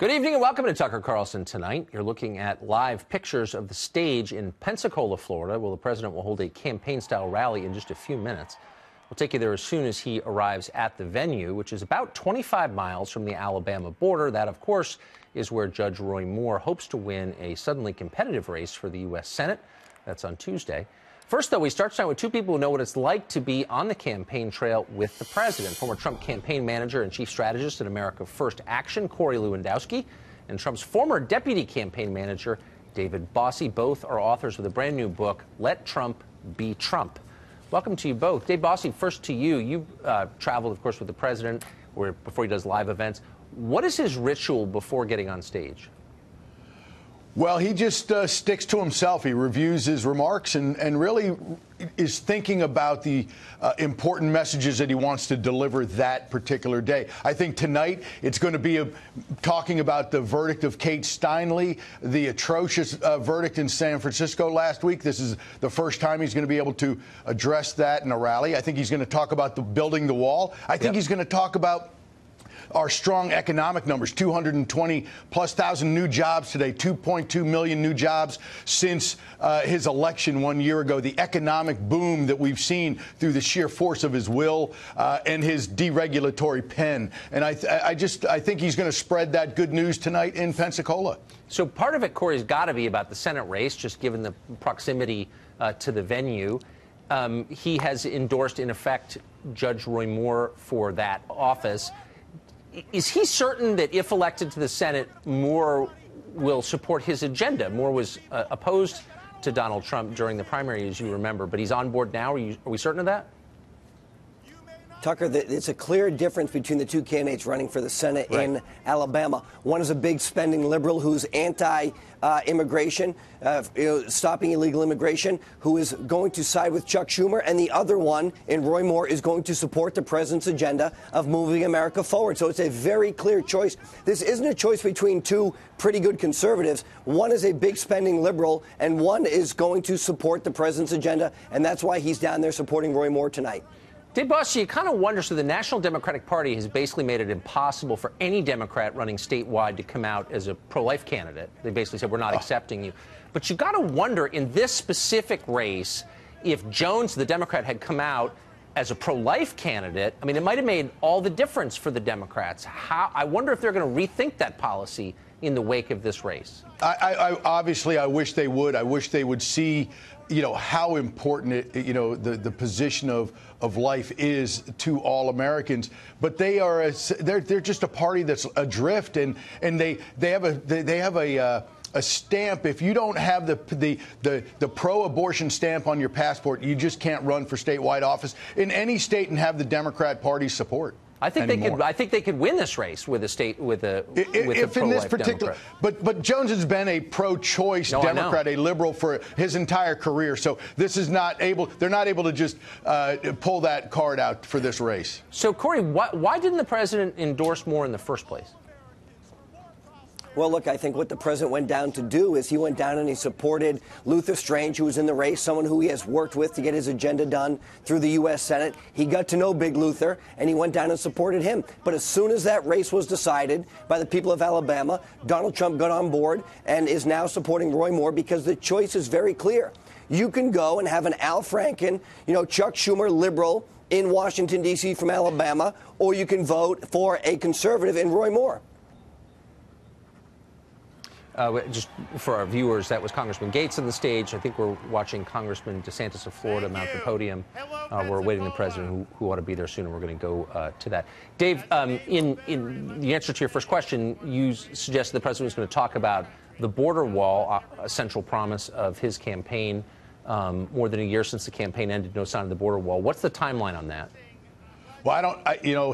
Good evening and welcome to Tucker Carlson Tonight. You're looking at live pictures of the stage in Pensacola, Florida. Well, the president will hold a campaign-style rally in just a few minutes. We'll take you there as soon as he arrives at the venue, which is about 25 miles from the Alabama border. That, of course, is where Judge Roy Moore hopes to win a suddenly competitive race for the U.S. Senate. That's on Tuesday. First, though, we start tonight with two people who know what it's like to be on the campaign trail with the president. Former Trump campaign manager and chief strategist at America First Action, Lewandowski, and Trump's former deputy campaign manager, David Bossie. Both are authors of the brand new book, Let Trump Be Trump. Welcome to you both. Dave Bossie, first to you. You've traveled, of course, with the president before he does live events. What is his ritual before getting on stage? Well, he just sticks to himself. He reviews his remarks and really is thinking about the important messages that he wants to deliver that particular day. I think tonight it's going to be talking about the verdict of Kate Steinle, the atrocious verdict in San Francisco last week. This is the first time he's going to be able to address that in a rally. I think he's going to talk about building the wall. I think he's going to talk about our strong economic numbers, 220+ thousand new jobs today, 2.2 million new jobs since his election 1 year ago, the economic boom that we've seen through the sheer force of his will and his deregulatory pen. And I think he's going to spread that good news tonight in Pensacola. So part of it, Corey, has got to be about the Senate race, just given the proximity to the venue. He has endorsed, in effect, Judge Roy Moore for that office. Is he certain that if elected to the Senate, Moore will support his agenda? Moore was opposed to Donald Trump during the primary, as you remember, but he's on board now. Are we certain of that? Tucker, it's a clear difference between the two candidates running for the Senate in Alabama. One is a big spending liberal who's anti-immigration, stopping illegal immigration, who is going to side with Chuck Schumer. And the other one, in Roy Moore, is going to support the president's agenda of moving America forward. So it's a very clear choice. This isn't a choice between two pretty good conservatives. One is a big spending liberal, and one is going to support the president's agenda. And that's why he's down there supporting Roy Moore tonight. Dave Bossie, you kind of wonder, so the National Democratic Party has basically made it impossible for any Democrat running statewide to come out as a pro-life candidate. They basically said, we're not accepting you. But you got to wonder, in this specific race, if Jones, the Democrat, had come out as a pro-life candidate, I mean, it might have made all the difference for the Democrats. I wonder if they're going to rethink that policy in the wake of this race. Obviously, I wish they would. I wish they would see, how important the position of life is to all Americans. But they're just a party that's adrift, and they have a stamp. If you don't have the pro-abortion stamp on your passport, you just can't run for statewide office in any state and have the Democrat Party's support. I think they could win this race with a pro-life Democrat. But Jones has been a pro-choice Democrat, a liberal for his entire career. So this is not able. They're not able to just pull that card out for this race. So Corey, why didn't the president endorse Moore in the first place? Well, look, I think what the president went down to do is he went down and he supported Luther Strange, who was in the race, someone who he has worked with to get his agenda done through the U.S. Senate. He got to know Big Luther, and he went down and supported him. But as soon as that race was decided by the people of Alabama, Donald Trump got on board and is now supporting Roy Moore because the choice is very clear. You can go and have an Al Franken, Chuck Schumer liberal in Washington, D.C. from Alabama, or you can vote for a conservative in Roy Moore. Just for our viewers, that was Congressman Gates on the stage. I think we're watching Congressman DeSantis of Florida mount the podium. We're awaiting the president who ought to be there soon, and we're going to go to that. Dave, in the answer to your first question, you suggested the president was going to talk about the border wall, a central promise of his campaign. More than a year since the campaign ended, no sign of the border wall. What's the timeline on that? Well,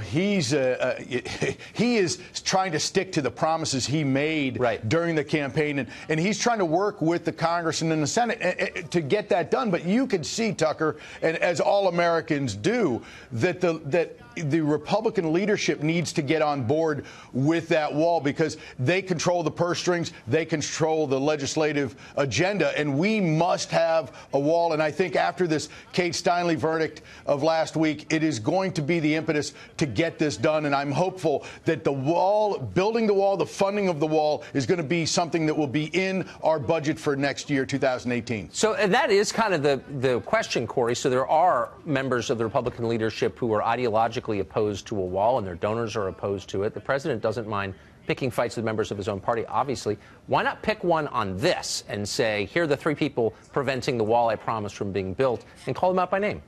he is trying to stick to the promises he made during the campaign, and he's trying to work with the Congress and in the Senate to get that done. But you could see, Tucker, and as all Americans do, that the Republican leadership needs to get on board with that wall because they control the purse strings, they control the legislative agenda, and we must have a wall. And I think after this Kate Steinle verdict of last week, it is going to be be the impetus to get this done. And I'm hopeful that the wall, building the wall, the funding of the wall is going to be something that will be in our budget for next year, 2018. So and that is kind of the question, Corey. So there are members of the Republican leadership who are ideologically opposed to a wall, and their donors are opposed to it. The president doesn't mind picking fights with members of his own party, obviously. Why not pick one on this and say, here are the three people preventing the wall I promised from being built, and call them out by name?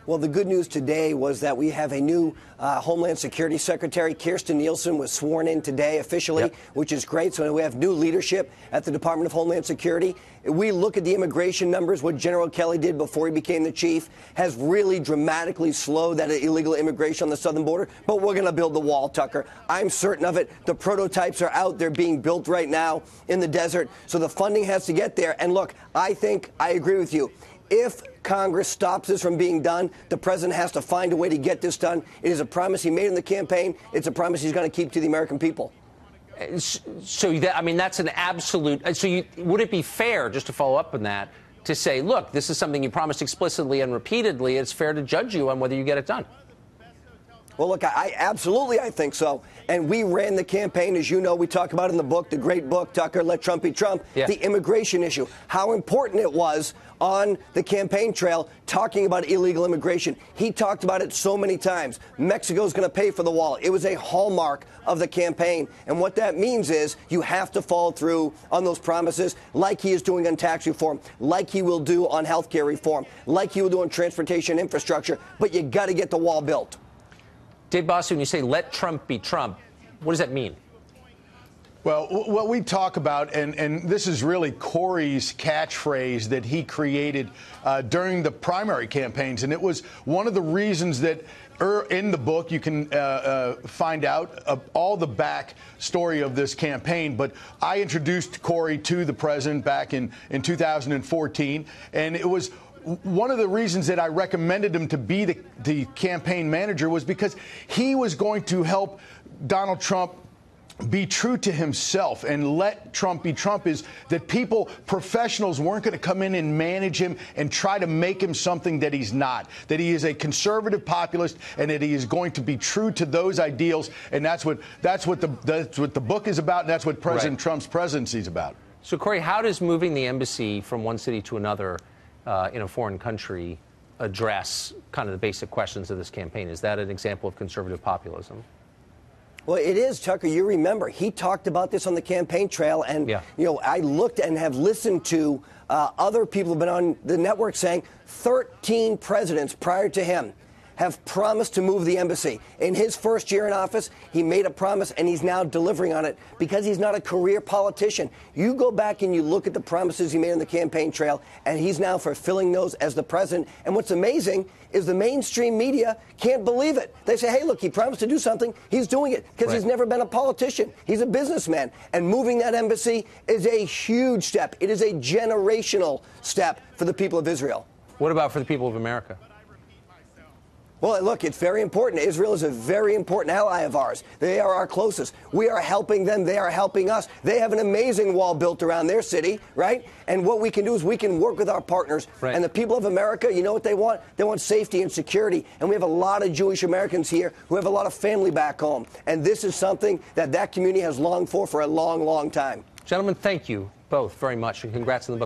Well, the good news today was that we have a new Homeland Security Secretary. Kirstjen Nielsen was sworn in today officially, which is great. So we have new leadership at the Department of Homeland Security. We look at the immigration numbers. What General Kelly did before he became the chief has really dramatically slowed that illegal immigration on the southern border. But we're going to build the wall, Tucker. I'm certain of it. The prototypes are out. They're being built right now in the desert. So the funding has to get there. And look, I think I agree with you. If Congress stops this from being done, the president has to find a way to get this done. It is a promise he made in the campaign. It's a promise he's going to keep to the American people. So, I mean, that's an absolute. So would it be fair, just to follow up on that, to say, look, this is something you promised explicitly and repeatedly. It's fair to judge you on whether you get it done. Well, look, I absolutely, I think so. And we ran the campaign, as you know, we talk about in the book, the great book, Tucker, Let Trump Be Trump, the immigration issue, how important it was on the campaign trail talking about illegal immigration. He talked about it so many times. Mexico's going to pay for the wall. It was a hallmark of the campaign. And what that means is you have to follow through on those promises like he is doing on tax reform, like he will do on health care reform, like he will do on transportation infrastructure. But you got to get the wall built. Dave Bossie, when you say let Trump be Trump, what does that mean? Well, what we talk about, and this is really Corey's catchphrase that he created during the primary campaigns, and it was one of the reasons that in the book you can find out all the back story of this campaign. But I introduced Corey to the president back in 2014, and it was one of the reasons that I recommended him to be the campaign manager was because he was going to help Donald Trump be true to himself and let Trump be Trump, is that professionals weren't going to come in and manage him and try to make him something that he's not, that he is a conservative populist and that he is going to be true to those ideals. And that's what the book is about. And that's what President Trump's presidency is about. So, Corey, how does moving the embassy from one city to another in a foreign country address kind of the basic questions of this campaign? Is that an example of conservative populism? Well, it is, Tucker. You remember, he talked about this on the campaign trail, and I looked and have listened to other people who've been on the network saying 13 presidents prior to him have promised to move the embassy. In his first year in office, he made a promise, and he's now delivering on it because he's not a career politician. You go back and you look at the promises he made on the campaign trail, and he's now fulfilling those as the president. And what's amazing is the mainstream media can't believe it. They say, hey, look, he promised to do something. He's doing it because he's never been a politician. He's a businessman. And moving that embassy is a huge step. It is a generational step for the people of Israel. What about for the people of America? Well, look, it's very important. Israel is a very important ally of ours. They are our closest. We are helping them. They are helping us. They have an amazing wall built around their city, right? And what we can do is we can work with our partners. And the people of America, you know what they want? They want safety and security. And we have a lot of Jewish Americans here who have a lot of family back home. And this is something that community has longed for a long, long time. Gentlemen, thank you both very much, and congrats on the book.